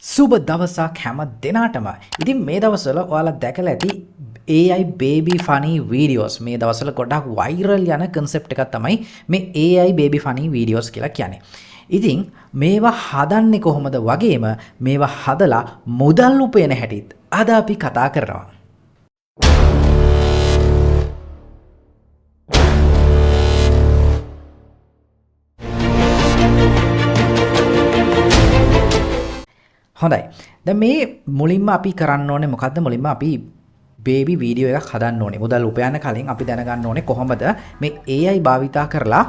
සුබ දවසක් හැම දෙනාටම. ඉතින් මේ දවස්වල ඔයාලා දැකලා ඇති AI baby funny videos මේ දවස්වල ගොඩක් viral යන concept එකක් තමයි මේ AI baby funny videos කියලා කියන්නේ. ඉතින් මේවා හදන්නේ කොහොමද වගේම මේවා හදලා මුදල් උපයන හැටිත් අද අපි කතා කරනවා. හොඳයි. දැන් මේ මුලින්ම අපි කරන්න ඕනේ මොකද්ද? මුලින්ම අපි බේබි වීඩියෝ එකක් හදන්න ඕනේ. මුදල් උපයන්න කලින් අපි දැනගන්න ඕනේ කොහොමද මේ AI භාවිතා කරලා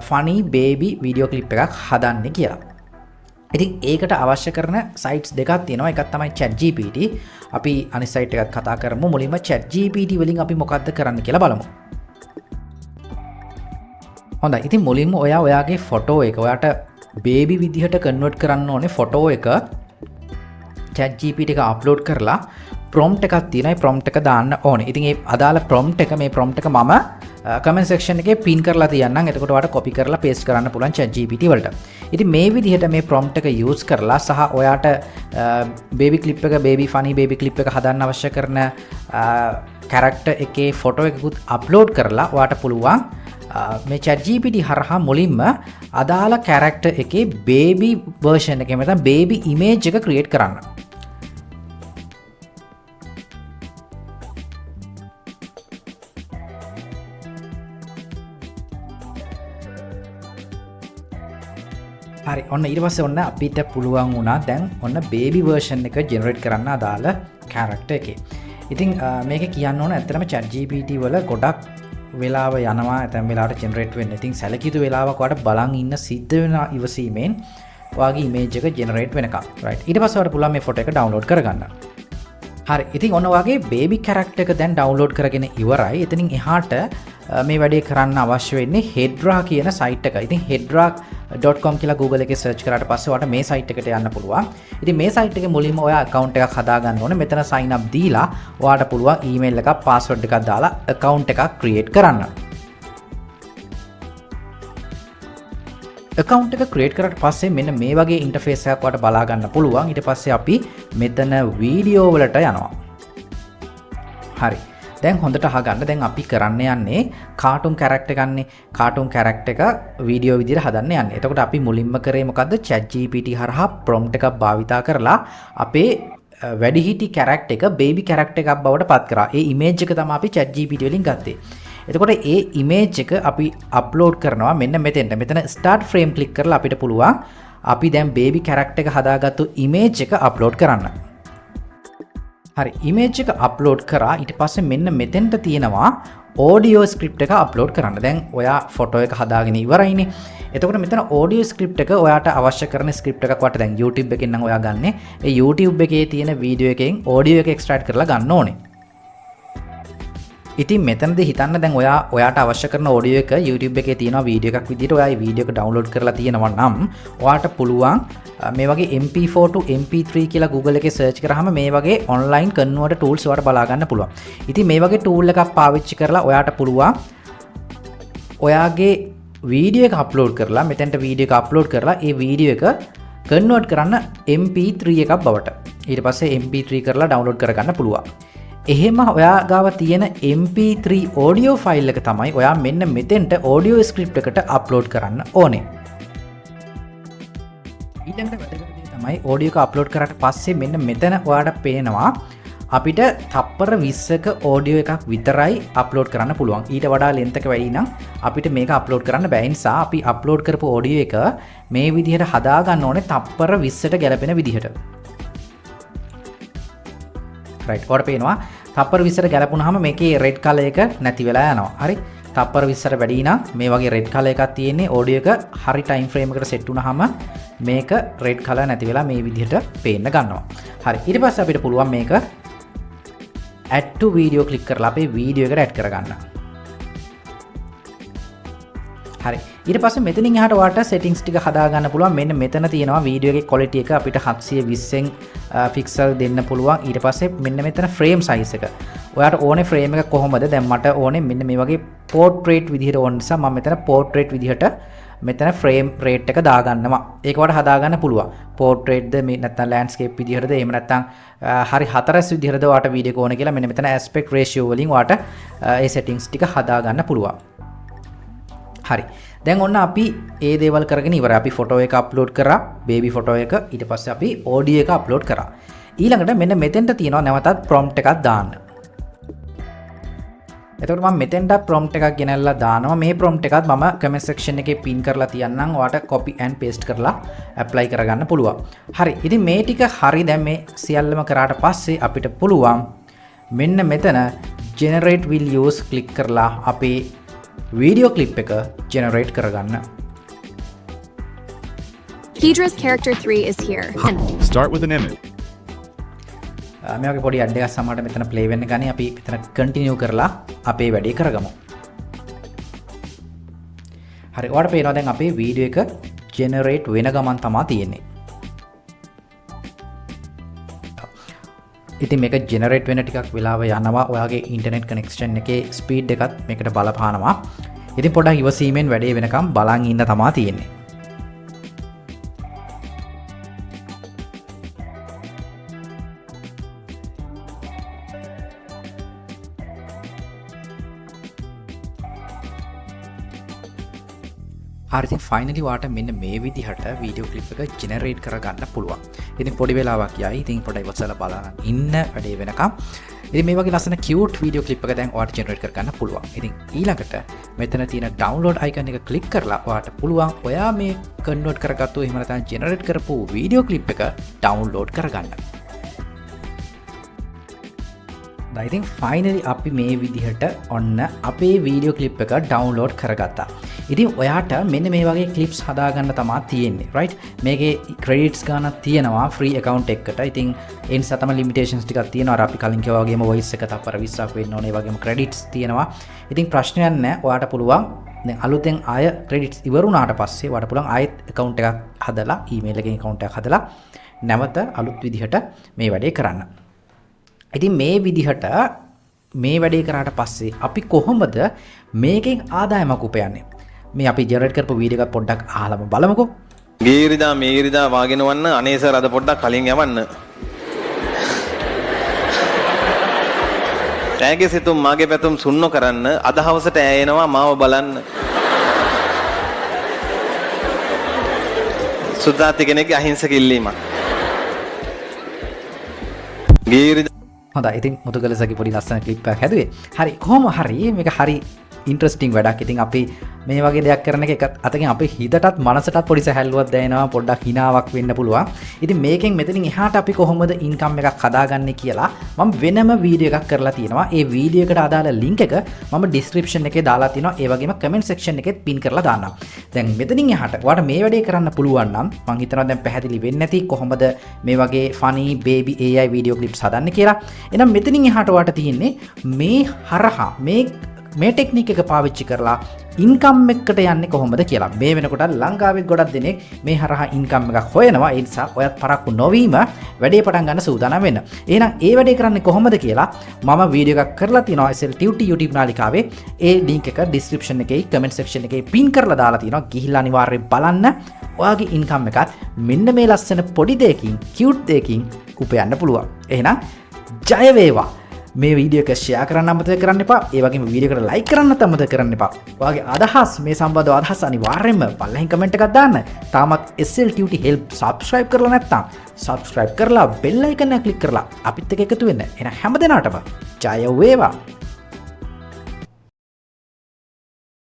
funny baby video clip එකක් හදන්නේ කියලා. ඉතින් ඒකට අවශ්‍ය කරන sites දෙකක් තියෙනවා. එකක් තමයි ChatGPT. අපි අනිත් site එකත් කතා කරමු. මුලින්ම ChatGPT වලින් අපි මොකද්ද කරන්න කියලා බලමු. හොඳයි. ඉතින් මුලින්ම ඔයාගේ ෆොටෝ එක ඔයාට බේබි විදිහට කන්වර්ට් කරන්න ඕනේ ෆොටෝ එක ChatGPT එක අප්ලෝඩ් කරලා prompt එකක් තියෙනවා. ඒ prompt එක දාන්න ඕනේ. ඉතින් ඒ අදාළ prompt එක මම comment section එකේ pin කරලා තියන්නම්. එතකොට ඔයාලට copy කරලා paste කරන්න පුළුවන් ChatGPT වලට. ඉතින් මේ විදිහට මේ prompt එක use කරලා සහ ඔයාට baby clip එක funny baby clip එක හදන්න අවශ්‍ය කරන character එකේ photo එකකුත් upload කරලා ඔයාට පුළුවන් මේ ChatGPT හරහා මුලින්ම අදාළ character එකේ baby version එකේ නැත්නම් baby image එක create කරන්න. හරි ඔන්න ඊට පස්සේ ඔන්න අපිට පුළුවන් වුණා දැන් ඔන්න baby version එක generate කරන්න අදාළ character එකේ. ඉතින් මේක කියන්න ඕන ඇත්තටම ChatGPT වල ගොඩක් වෙලාව යනවා ඇතැම් වෙලාවට generate වෙන්න. ඉතින් සැලකිය යුතු වෙලාවක ඔයාලට බලන් ඉන්න සිද්ධ වෙන ඉවසීමෙන් ඔයාගේ image එක generate වෙනකම්. right. ඊට පස්සේ ඔයාලට පුළුවන් මේ photo එක download කරගන්න. හරි. ඉතින් ඔන්න ඔයාගේ baby character එක දැන් download කරගෙන ඉවරයි. එතනින් එහාට මේ වැඩේ කරන්න අවශ්‍ය වෙන්නේ Hedra කියන site එක. ඉතින් hedra.com කියලා Google එකේ search කරාට පස්සේ ඔයාලට මේ site එකට යන්න පුළුවන්. ඉතින් මේ site එකේ මුලින්ම ඔයා account එකක් හදාගන්න ඕනේ. මෙතන sign up දීලා ඔයාලට පුළුවන් email එකක් password එකක් දාලා account එකක් create කරන්න. account එක create කරාට පස්සේ මෙන්න මේ වගේ interface එකක් ඔයාලට බලා ගන්න පුළුවන්. ඊට පස්සේ අපි මෙතන video වලට යනවා. හරි. දැන් හොඳට අහගන්න. දැන් අපි කරන්න යන්නේ කාටුන් කැරක්ටර් ගන්නේ. කාටුන් කැරක්ටර් එක වීඩියෝ විදිහට හදන්න යන්නේ. එතකොට අපි මුලින්ම කරේ මොකද්ද? ChatGPT හරහා prompt එකක් භාවිතා කරලා අපේ වැඩිහිටි කැරක්ටර් එක baby කැරක්ටර් එකක් බවට පත් කරා. ඒ image එක තමයි අපි ChatGPT වලින් ගත්තේ. එතකොට ඒ image එක අපි upload කරනවා මෙන්න මෙතෙන්ට. මෙතන start frame click කරලා අපිට පුළුවන් අපි දැන් baby කැරක්ටර් එක හදාගත්තු image එක upload කරන්න. හරි image එක upload කරා ඊට පස්සේ මෙන්න මෙතෙන්ට තියෙනවා audio script එක upload කරන්න. දැන් ඔයා photo එක හදාගෙන ඉවරයිනේ. එතකොට මෙතන audio script එක ඔයාට අවශ්‍ය කරන script එකක් වට දැන් YouTube එකෙන් නම් ඔයා ගන්නෙ. ඒ YouTube එකේ තියෙන වීඩියෝ එකෙන් audio එක extract කරලා ගන්න ඕනේ. ඉතින් මෙතනදී හිතන්න දැන් ඔයාට අවශ්‍ය කරන audio එක YouTube එකේ තියෙනවා වීඩියෝ එකක් විදිහට ඔයා මේ වීඩියෝ එක download කරලා තියෙනවා නම් ඔයාට පුළුවන් මේ වගේ MP4 to MP3 කියලා Google එකේ search කරාම මේ වගේ online converter tools ඔයාට බලා ගන්න පුළුවන්. ඉතින් මේ වගේ tool එකක් පාවිච්චි කරලා ඔයාට පුළුවන් ඔයාගේ වීඩියෝ එක upload කරලා මෙතෙන්ට වීඩියෝ එක upload කරලා ඒ වීඩියෝ එක convert කරන්න MP3 එකක් බවට. ඊට පස්සේ MP3 කරලා download කරගන්න පුළුවන්. එහෙම ඔයා ගාව තියෙන MP3 audio file එක තමයි ඔයා මෙන්න මෙතෙන්ට audio script එකට upload කරන්න ඕනේ. ඊළඟට වැදගත් දේ තමයි audio එක upload කරාට පස්සේ මෙන්න මෙතන ඔයාට පේනවා අපිට තප්පර 20ක audio එකක් විතරයි upload කරන්න පුළුවන්. ඊට වඩා length එක වැඩි නම් අපිට මේක upload කරන්න බැහැ. නිසා අපි upload කරපු audio එක මේ විදිහට හදා ගන්න ඕනේ තප්පර 20ට ගැලපෙන විදිහට. right ඔයාලට පේනවා තප්පර 20ට ගැලපුණාම මේකේ red color එක නැති වෙලා යනවා. හරි. තප්පර 20ට වැඩි නම් මේ වගේ red color එකක් තියෙන්නේ audio එක හරි time frame එකකට set වුණාම මේක red color නැති වෙලා මේ විදිහට පේන්න ගන්නවා. හරි. ඊට පස්සේ අපිට පුළුවන් මේක add to video click කරලා අපේ වීඩියෝ එකට add කරගන්න. හරි. ඊට පස්සේ මෙතනින් එහාට ඔයාලට settings ටික හදා ගන්න පුළුවන්. මෙන්න මෙතන තියෙනවා වීඩියෝ එකේ quality එක අපිට 720න් pixel දෙන්න පුළුවන්. ඊට පස්සේ මෙන්න මෙතන frame size එක. ඔයාට ඕනේ frame එක කොහොමද? දැන් මට ඕනේ මෙන්න මේ වගේ portrait විදිහට ඕන නිසා මම මෙතන portrait විදිහට මෙතන ෆ්‍රේම් රේට් එක දාගන්නවා. ඒක වට හදාගන්න පුළුවන්. පෝර්ට්‍රේට්ද මේ නැත්නම් ලෑන්ඩ්ස්කේප් විදිහටද එහෙම නැත්නම් හරි හතරස් විදිහටද ඔයාට වීඩියෝ එක ඕන කියලා මෙන්න මෙතන ඇස්පෙක්ට් රේෂියෝ වලින් ඔයාට ඒ සෙටින්ග්ස් ටික හදාගන්න පුළුවන්. හරි. දැන් ඔන්න අපි ඒ දේවල් කරගෙන ඉවරයි. අපි ෆොටෝ එක අප්ලෝඩ් කරා, බේබි ෆොටෝ එක. ඊට පස්සේ අපි ඔඩියෝ එක අප්ලෝඩ් කරා. ඊළඟට මෙන්න මෙතෙන්ට තියෙනවා නැවතත් ප්‍රොම්ප්ට් එකක් දාන්න. එතකොට මම මෙතෙන්ට ප්‍රොම්ප්ට් එකක් ගෙනල්ලා දානවා. මේ ප්‍රොම්ප්ට් එකත් මම කමෙන්ට් සෙක්ෂන් එකේ පින් කරලා තියන්නම්. ඔයාලට copy and paste කරලා apply කරගන්න පුළුවන්. හරි. ඉතින් මේ ටික හරි. දැන් මේ සියල්ලම කරාට පස්සේ අපිට පුළුවන් මෙන්න මෙතන generate will use click කරලා අපේ වීඩියෝ ක්ලිප් එක generate කරගන්න. Kedra's character 3 is here. And Start with an image. මේ වගේ පොඩි ඇඩ් එකක් සමහරට මෙතන ප්ලේ වෙන්න ගන්නේ. අපි මෙතන කන්ටිනියු කරලා අපේ වැඩේ කරගමු. හරි. ඔයාලට පේනවා දැන් අපේ වීඩියෝ එක ජෙනරේට් වෙන ගමන් තමයි තියෙන්නේ. ඉතින් මේක ජෙනරේට් වෙන ටිකක් වෙලාව යනවා. ඔයාගේ ඉන්ටර්නෙට් කනෙක්ෂන් එකේ ස්පීඩ් එකත් මේකට බලපානවා. ඉතින් පොඩ්ඩක් ඉවසීමෙන් වැඩේ වෙනකම් බලන් ඉන්න තමයි තියෙන්නේ. හරි. ෆයිනලි වාට මෙන්න මේ විදිහට වීඩියෝ ක්ලිප් එක ජෙනරේට් කරගන්න පුළුවන්. ඉතින් පොඩි වෙලාවක් යයි. ඉතින් පොඩ්ඩක් ඉවසලා බලන්න ඉන්න වැඩේ වෙනකම්. ඉතින් මේ වගේ ලස්සන කියුට් වීඩියෝ ක්ලිප් එක දැන් ඔයාලට ජෙනරේට් කරගන්න පුළුවන්. ඉතින් ඊළඟට මෙතන තියෙන ඩවුන්ලෝඩ් අයිකන් එක ක්ලික් කරලා ඔයාලට පුළුවන් ඔයා මේ කන්වර්ට් කරගත්තු එහෙම නැත්නම් ජෙනරේට් කරපු වීඩියෝ ක්ලිප් එක ඩවුන්ලෝඩ් කරගන්න. ඉතින් ෆයිනලි අපි මේ විදිහට ඔන්න අපේ වීඩියෝ ක්ලිප් එක ඩවුන්ලෝඩ් කරගත්තා. ඉතින් ඔයාට මෙන්න මේ වගේ ක්ලිප්ස් හදාගන්න තමයි තියෙන්නේ. රයිට්. මේකේ ක්‍රෙඩිට්ස් ගන්නක් තියෙනවා ෆ්‍රී account එකකට. ඉතින් ඒ නිසා තමයි limitations ටිකක් තියෙනවා. අර අපි කලින් කිව්වා වගේම voice එක තප්පර 20ක් වෙන්න ඕනේ. ඒ වගේම ක්‍රෙඩිට්ස් තියෙනවා. ඉතින් ප්‍රශ්නයක් නැහැ. ඔයාට පුළුවන් දැන් අලුතෙන් ආය ක්‍රෙඩිට්ස් ඉවර වුණාට පස්සේ ඔයාට පුළුවන් ආයෙත් account එකක් හදලා email එකකින් account එකක් හදලා නැවත අලුත් විදිහට මේ වැඩේ කරන්න. ඉතින් මේ විදිහට මේ වැඩේ කරාට පස්සේ අපි කොහොමද මේකෙන් ආදායමක් උපයන්නේ? මේ අපි ජෙනරේට් කරපු වීඩියෝ එකක් පොඩ්ඩක් අහලම බලමුකෝ. ගීරිදා මේරිදා වාගෙන වන්න අනේ සර් අද පොඩ්ඩක් කලින් යවන්න. ටැගේ සිතුම් මාගේ පැතුම් සුන්නෝ කරන්න අද හවසට ඇයෙනවා මාව බලන්න. සුදාති කෙනෙක්ගේ අහිංසක ඉල්ලීමක්. ගීරිදා හොඳයි. ඉතින් මුතුගලසගේ පොඩි ලස්සන ක්ලිප් එකක් හැදුවේ. හරි. කොහොම හරි මේක හරි ඉන්ට්‍රස්ටිං වැඩක්. ඉතින් අපි මේ වගේ දෙයක් කරන එක අතකින් අපේ හිතටත් මනසටත් පොඩි සැහැල්ලුවක් දැනෙනවා. පොඩ්ඩක් හිනාවක් වෙන්න පුළුවන්. ඉතින් මේකෙන් මෙතනින් එහාට අපි කොහොමද ඉන්කම් එකක් හදාගන්නේ කියලා මම වෙනම වීඩියෝ එකක් කරලා තියෙනවා. ඒ වීඩියෝ එකට අදාළ ලින්ක් එක මම ඩිස්ක්‍රිප්ෂන් එකේ දාලා තියෙනවා. ඒ වගේම කමෙන්ට් සෙක්ෂන් එකෙත් පින් කරලා දාන්නම්. දැන් මෙතනින් එහාට ඔයාලට මේ වැඩේ කරන්න පුළුවන් නම් මම හිතනවා දැන් පැහැදිලි වෙන්නේ නැති කොහොමද මේ වගේ funny baby AI video clips හදන්නේ කියලා. එහෙනම් මෙතනින් එහාට ඔයාලට තියෙන්නේ මේ හරහා මේ ටෙක්නික් එක පාවිච්චි කරලා ඉන්කම් එකකට යන්නේ කොහොමද කියලා. මේ වෙනකොට ලංකාවේ ගොඩක් දෙනෙක් මේ හරහා ඉන්කම් එකක් හොයනවා. ඒ නිසා ඔයත් පරක්කු නොවීම වැඩේ පටන් ගන්න සූදානම් වෙන්න. එහෙනම් ඒ වැඩේ කරන්නේ කොහොමද කියලා මම වීඩියෝ එකක් කරලා තියෙනවා SLTUT YouTube නාලිකාවේ. ඒ ලින්ක් එක ඩිස්ක්‍රිප්ෂන් එකේ කමෙන්ට් සෙක්ෂන් එකේ පින් කරලා දාලා තියෙනවා. ගිහිල්ලා අනිවාර්යෙන් බලන්න. ඔයාගේ ඉන්කම් එකත් මෙන්න මේ ලස්සන පොඩි දෙයකින් කියුට් දෙයකින් උපයන්න පුළුවන්. එහෙනම් ජය වේවා. මේ වීඩියෝ එක ෂෙයා කරන්න අමතක කරන්න එපා. ඒ වගේම වීඩියෝ එකට ලයික් කරන්නත් අමතක කරන්න එපා. ඔයාගේ අදහස් මේ සම්බන්ධව අදහස් අනිවාර්යයෙන්ම පල්ලෙහින් කමෙන්ට් එකක් දාන්න. තාමත් SLTUT help subscribe කරලා නැත්නම් subscribe කරලා bell icon එක click කරලා අපිත් එක්ක එකතු වෙන්න. එහෙනම් හැමදෙනාටම ජය වේවා.